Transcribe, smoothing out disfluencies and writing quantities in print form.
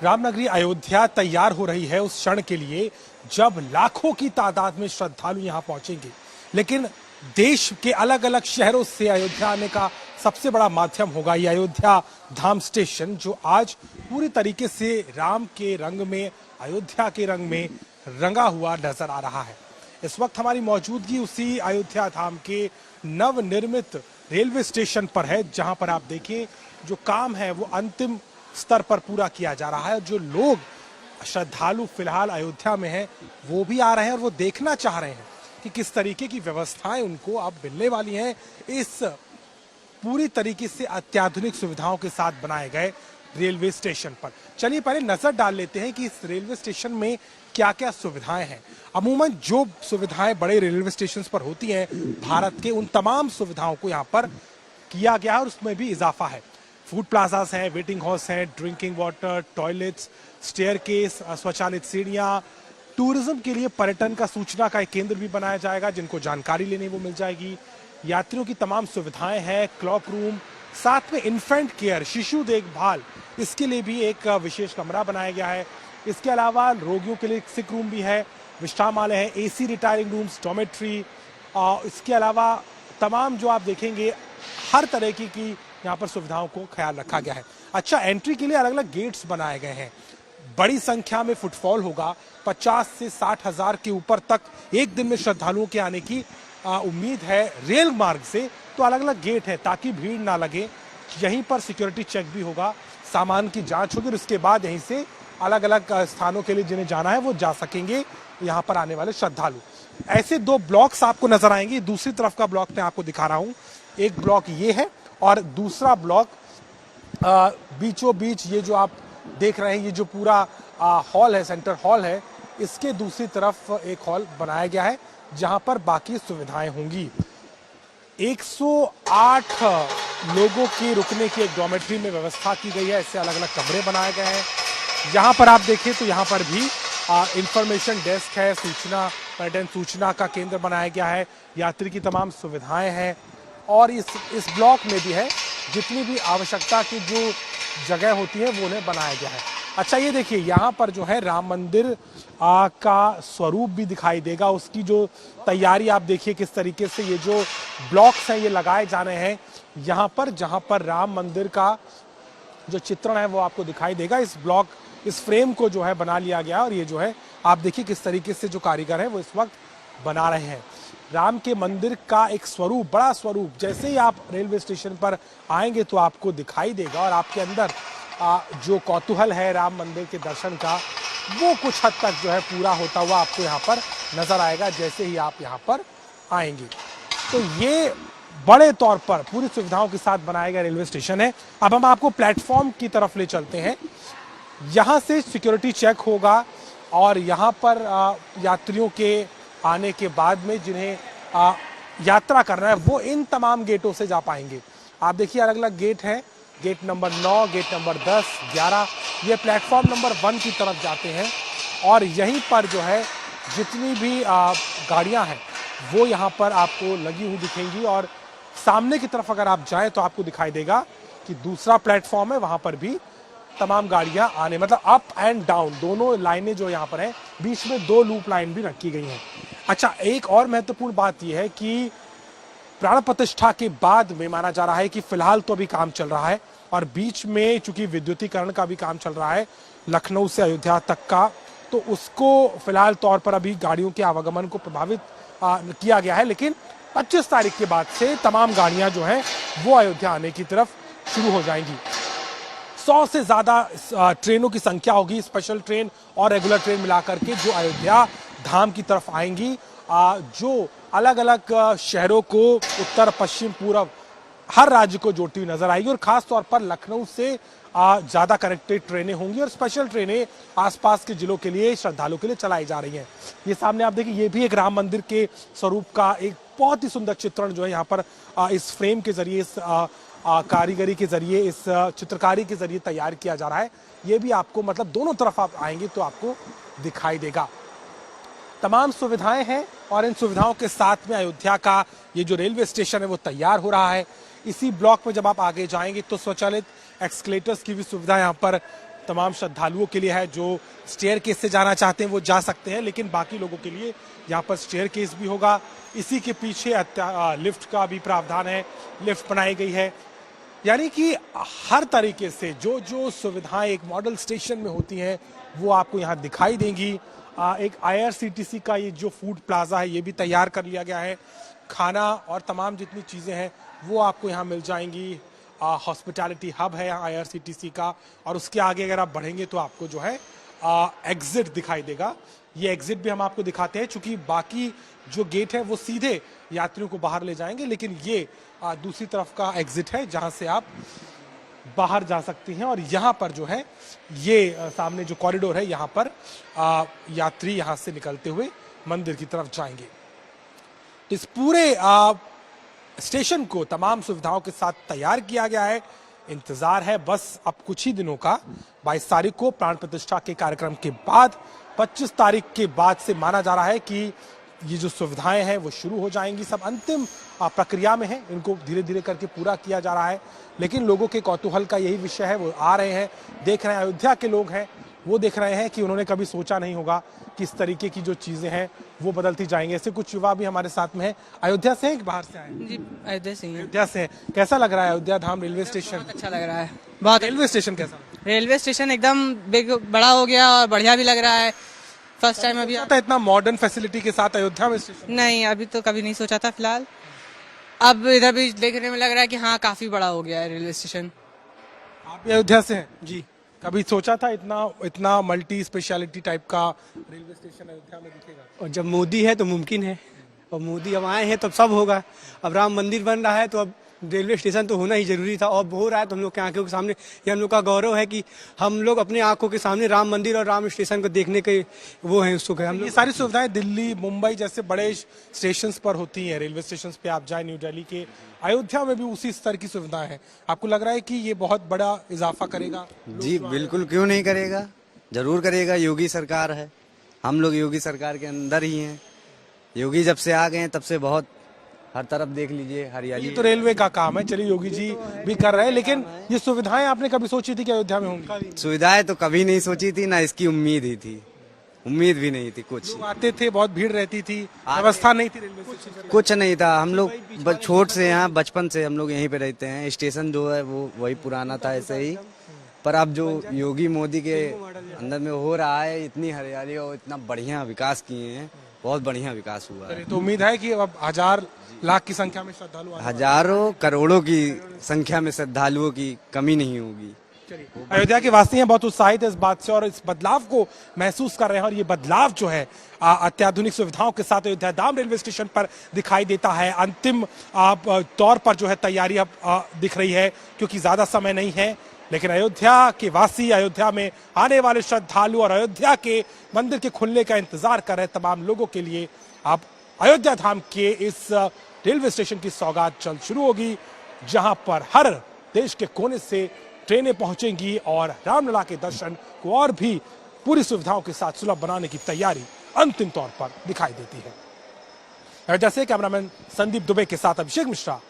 रामनगरी अयोध्या तैयार हो रही है उस क्षण के लिए जब लाखों की तादाद में श्रद्धालु यहां पहुंचेंगे। लेकिन देश के अलग अलग शहरों से अयोध्या आने का सबसे बड़ा माध्यम होगा ये अयोध्या धाम स्टेशन, जो आज पूरी तरीके से राम के रंग में, अयोध्या के रंग में रंगा हुआ नजर आ रहा है। इस वक्त हमारी मौजूदगी उसी अयोध्या धाम के नवनिर्मित रेलवे स्टेशन पर है, जहां पर आप देखें जो काम है वो अंतिम स्तर पर पूरा किया जा रहा है। जो लोग श्रद्धालु फिलहाल अयोध्या में हैं वो भी आ रहे हैं और वो देखना चाह रहे हैं कि किस तरीके की व्यवस्थाएं उनको अब मिलने वाली हैं इस पूरी तरीके से अत्याधुनिक सुविधाओं के साथ बनाए गए रेलवे स्टेशन पर। चलिए पहले नजर डाल लेते हैं कि इस रेलवे स्टेशन में क्या क्या सुविधाएं हैं। अमूमन जो सुविधाएं बड़े रेलवे स्टेशन पर होती हैं भारत के, उन तमाम सुविधाओं को यहाँ पर किया गया है और उसमें भी इजाफा है। फूड प्लाजास हैं, वेटिंग हॉल्स हैं, ड्रिंकिंग वाटर, टॉयलेट्स, स्टेयरकेस, स्वचालित सीढ़ियां, टूरिज्म के लिए पर्यटन का सूचना का एक केंद्र भी बनाया जाएगा, जिनको जानकारी लेनी वो मिल जाएगी। यात्रियों की तमाम सुविधाएं हैं, क्लॉक रूम, साथ में इन्फेंट केयर, शिशु देखभाल, इसके लिए भी एक विशेष कमरा बनाया गया है। इसके अलावा रोगियों के लिए सिक रूम भी है, विश्रामालय है, एसी रिटायरिंग रूम्स, डॉर्मेट्री, इसके अलावा तमाम जो आप देखेंगे हर तरह की यहाँ पर सुविधाओं को ख्याल रखा गया है। अच्छा, एंट्री के लिए अलग अलग गेट्स बनाए गए हैं। बड़ी संख्या में फुटफॉल होगा, 50 से 60 हजार के ऊपर तक एक दिन में श्रद्धालुओं के आने की उम्मीद है। रेल मार्ग से तो अलग अलग गेट है ताकि भीड़ ना लगे। यहीं पर सिक्योरिटी चेक भी होगा, सामान की जांच होगी और उसके बाद यहीं से अलग अलग स्थानों के लिए जिन्हें जाना है वो जा सकेंगे यहाँ पर आने वाले श्रद्धालु। ऐसे दो ब्लॉक्स आपको नजर आएंगे। दूसरी तरफ का ब्लॉक मैं आपको दिखा रहा हूँ। एक ब्लॉक ये है और दूसरा ब्लॉक बीचों बीच ये जो आप देख रहे हैं, ये जो पूरा हॉल है, सेंटर हॉल है, इसके दूसरी तरफ एक हॉल बनाया गया है जहां पर बाकी सुविधाएं होंगी। 108 लोगों के रुकने की एक डॉर्मेट्री में व्यवस्था की गई है। ऐसे अलग अलग कमरे बनाए गए हैं। यहाँ पर आप देखें तो यहाँ पर भी इंफॉर्मेशन डेस्क है, सूचना पर्यटन सूचना का केंद्र बनाया गया है, यात्री की तमाम सुविधाएं हैं और इस ब्लॉक में भी है, जितनी भी आवश्यकता की जो जगह होती है वो उन्हें बनाया गया है। अच्छा, ये देखिए यहाँ पर जो है राम मंदिर का स्वरूप भी दिखाई देगा। उसकी जो तैयारी आप देखिए किस तरीके से ये जो ब्लॉक्स हैं ये लगाए जाने हैं यहाँ पर, जहाँ पर राम मंदिर का जो चित्रण है वो आपको दिखाई देगा। इस फ्रेम को जो है बना लिया गया और ये जो है आप देखिए किस तरीके से जो कारीगर है वो इस वक्त बना रहे हैं। राम के मंदिर का एक स्वरूप, बड़ा स्वरूप, जैसे ही आप रेलवे स्टेशन पर आएंगे तो आपको दिखाई देगा और आपके अंदर जो कौतूहल है राम मंदिर के दर्शन का वो कुछ हद तक जो है पूरा होता हुआ आपको यहाँ पर नजर आएगा जैसे ही आप यहाँ पर आएंगे। तो ये बड़े तौर पर पूरी सुविधाओं के साथ बनाया गया रेलवे स्टेशन है। अब हम आपको प्लेटफॉर्म की तरफ ले चलते हैं। यहाँ से सिक्योरिटी चेक होगा और यहाँ पर यात्रियों के आने के बाद में जिन्हें यात्रा करना है वो इन तमाम गेटों से जा पाएंगे। आप देखिए अलग अलग गेट हैं, गेट नंबर 9, गेट नंबर 10, 11, ये प्लेटफॉर्म नंबर 1 की तरफ जाते हैं और यहीं पर जो है जितनी भी गाड़ियां हैं वो यहाँ पर आपको लगी हुई दिखेंगी और सामने की तरफ अगर आप जाएं तो आपको दिखाई देगा कि दूसरा प्लेटफॉर्म है, वहां पर भी तमाम गाड़ियां आने, मतलब अप एंड डाउन दोनों लाइनें जो यहाँ पर हैं, बीच में 2 लूप लाइन भी रखी गई हैं। अच्छा, एक और महत्वपूर्ण बात यह है कि प्राण प्रतिष्ठा के बाद में माना जा रहा है कि फिलहाल तो अभी काम चल रहा है और बीच में चूंकि विद्युतीकरण का भी काम चल रहा है लखनऊ से अयोध्या तक का, तो उसको फिलहाल तौर पर अभी गाड़ियों के आवागमन को प्रभावित किया गया है। लेकिन 25 तारीख के बाद से तमाम गाड़ियां जो हैं वो अयोध्या आने की तरफ शुरू हो जाएंगी। 100 से ज्यादा ट्रेनों की संख्या होगी, स्पेशल ट्रेन और रेगुलर ट्रेन मिलाकर के, जो अयोध्या धाम की तरफ आएंगी, जो अलग अलग शहरों को उत्तर, पश्चिम, पूर्व हर राज्य को जोड़ती हुई नजर आएगी और खास तौर पर लखनऊ से ज्यादा कनेक्टेड ट्रेनें होंगी और स्पेशल ट्रेनें आसपास के जिलों के लिए, श्रद्धालुओं के लिए चलाई जा रही हैं। ये सामने आप देखिए, ये भी एक राम मंदिर के स्वरूप का एक बहुत ही सुंदर चित्रण जो है यहाँ पर इस फ्रेम के जरिए, इस कारीगरी के जरिए, इस चित्रकारी के जरिए तैयार किया जा रहा है। ये भी आपको, मतलब दोनों तरफ आप आएंगे तो आपको दिखाई देगा। तमाम सुविधाएं हैं और इन सुविधाओं के साथ में अयोध्या का ये जो रेलवे स्टेशन है वो तैयार हो रहा है। इसी ब्लॉक में जब आप आगे जाएंगे तो स्वचालित एक्सकलेटर्स की भी सुविधा यहाँ पर तमाम श्रद्धालुओं के लिए है। जो स्टेयर केस से जाना चाहते हैं वो जा सकते हैं, लेकिन बाकी लोगों के लिए यहाँ पर स्टेयर केस भी होगा। इसी के पीछे लिफ्ट का भी प्रावधान है, लिफ्ट बनाई गई है। यानी कि हर तरीके से जो जो सुविधाएं एक मॉडल स्टेशन में होती हैं वो आपको यहाँ दिखाई देंगी। एक IRCTC का ये जो फूड प्लाजा है ये भी तैयार कर लिया गया है। खाना और तमाम जितनी चीज़ें हैं वो आपको यहाँ मिल जाएंगी। हॉस्पिटैलिटी हब है यहाँ IRCTC का, और उसके आगे अगर आप बढ़ेंगे तो आपको जो है एग्जिट दिखाई देगा। ये एग्जिट भी हम आपको दिखाते हैं, चूंकि बाकी जो गेट है वो सीधे यात्रियों को बाहर ले जाएंगे, लेकिन ये दूसरी तरफ का एग्जिट है जहां से आप बाहर जा सकती हैं। और यहाँ पर जो है ये सामने जो कॉरिडोर है यहाँ पर यात्री यहाँ से निकलते हुए मंदिर की तरफ जाएंगे। इस पूरे स्टेशन को तमाम सुविधाओं के साथ तैयार किया गया है। इंतजार है बस अब कुछ ही दिनों का। 22 तारीख को प्राण प्रतिष्ठा के कार्यक्रम के बाद 25 तारीख के बाद से माना जा रहा है कि ये जो सुविधाएं हैं वो शुरू हो जाएंगी। सब अंतिम प्रक्रिया में है, इनको धीरे धीरे करके पूरा किया जा रहा है। लेकिन लोगों के कौतूहल का यही विषय है, वो आ रहे हैं, देख रहे हैं। अयोध्या के लोग हैं वो देख रहे हैं कि उन्होंने कभी सोचा नहीं होगा कि इस तरीके की जो चीजें हैं वो बदलती जाएंगी। ऐसे कुछ युवा भी हमारे साथ में है। अयोध्या से हैं कि बाहर से आए? जी अयोध्या से ही हैं। अयोध्या से हैं। कैसा लग रहा है अयोध्या धाम रेलवे स्टेशन? बहुत अच्छा लग रहा है। बहुत रेलवे स्टेशन कैसा लग रहा रेलवे स्टेशन एकदम बिग बड़ा हो गया और बढ़िया भी लग रहा है। फर्स्ट टाइम अभी है? इतना मॉडर्न फैसिलिटी के साथ अयोध्या में स्टेशन? नहीं, अभी तो कभी नहीं सोचा था फिलहाल। अब इधर भी देखने में लग रहा है कि हाँ काफी बड़ा हो गया है रेलवे स्टेशन। आप भी अयोध्या से हैं? जी। कभी सोचा था इतना मल्टी स्पेशलिटी टाइप का रेलवे स्टेशन अयोध्या में दिखेगा? और जब मोदी है तो मुमकिन है, और मोदी अब आए हैं तो सब होगा। अब राम मंदिर बन रहा है तो अब रेलवे स्टेशन तो होना ही जरूरी था, और हो रहा है तो हम लोग की आंखों के सामने। ये हम लोग का गौरव है कि हम लोग अपने आंखों के सामने राम मंदिर और राम स्टेशन को देखने के वो है उत्सुक है हम लोग। ये सारी सुविधाएं दिल्ली, मुंबई जैसे बड़े स्टेशन पर होती हैं। रेलवे स्टेशन पे आप जाए, न्यू दिल्ली के, अयोध्या में भी उसी स्तर की सुविधाएं हैं। आपको लग रहा है कि ये बहुत बड़ा इजाफा करेगा? जी बिल्कुल, क्यों नहीं करेगा, जरूर करेगा। योगी सरकार है, हम लोग योगी सरकार के अंदर ही हैं। योगी जब से आ गए हैं तब से बहुत हर तरफ देख लीजिए हरियाली। ये तो रेलवे का काम है, चलिए योगी जी भी कर रहे हैं, लेकिन ये सुविधाएं आपने कभी सोची थी कि अयोध्या में होंगी? सुविधाएं तो कभी नहीं सोची थी, ना इसकी उम्मीद ही थी, उम्मीद भी नहीं थी। कुछ लोग आते थे, बहुत भीड़ रहती थी, व्यवस्था नहीं थी रेलवे स्टेशन पर। कुछ नहीं था। हम लोग छोट से यहाँ बचपन से हम लोग यहीं पे रहते हैं। स्टेशन जो है वो वही पुराना था ऐसे ही, पर अब जो योगी मोदी के अंदर में हो रहा है, इतनी हरियाली और इतना बढ़िया विकास किए हैं, बहुत बढ़िया विकास हुआ है। तो उम्मीद है कि अब 1000 लाख की संख्या में श्रद्धालु हजारों करोड़ों की संख्या में श्रद्धालुओं की कमी नहीं होगी। अयोध्या के वासी हैं बहुत उत्साहित है इस बात से और इस बदलाव को महसूस कर रहे हैं। और ये बदलाव जो है अत्याधुनिक सुविधाओं के साथ अयोध्या धाम रेलवे स्टेशन पर दिखाई देता है। अंतिम तौर पर जो है तैयारी अब दिख रही है, क्योंकि ज्यादा समय नहीं है। लेकिन अयोध्या के वासी, अयोध्या में आने वाले श्रद्धालु और अयोध्या के मंदिर के खुलने का इंतजार कर रहे तमाम लोगों के लिए अब अयोध्या धाम के इस रेलवे स्टेशन की सौगात जल्द शुरू होगी, जहां पर हर देश के कोने से ट्रेनें पहुंचेंगी और रामलला के दर्शन को और भी पूरी सुविधाओं के साथ सुलभ बनाने की तैयारी अंतिम तौर पर दिखाई देती है। अयोध्या से कैमरामैन संदीप दुबे के साथ अभिषेक मिश्रा,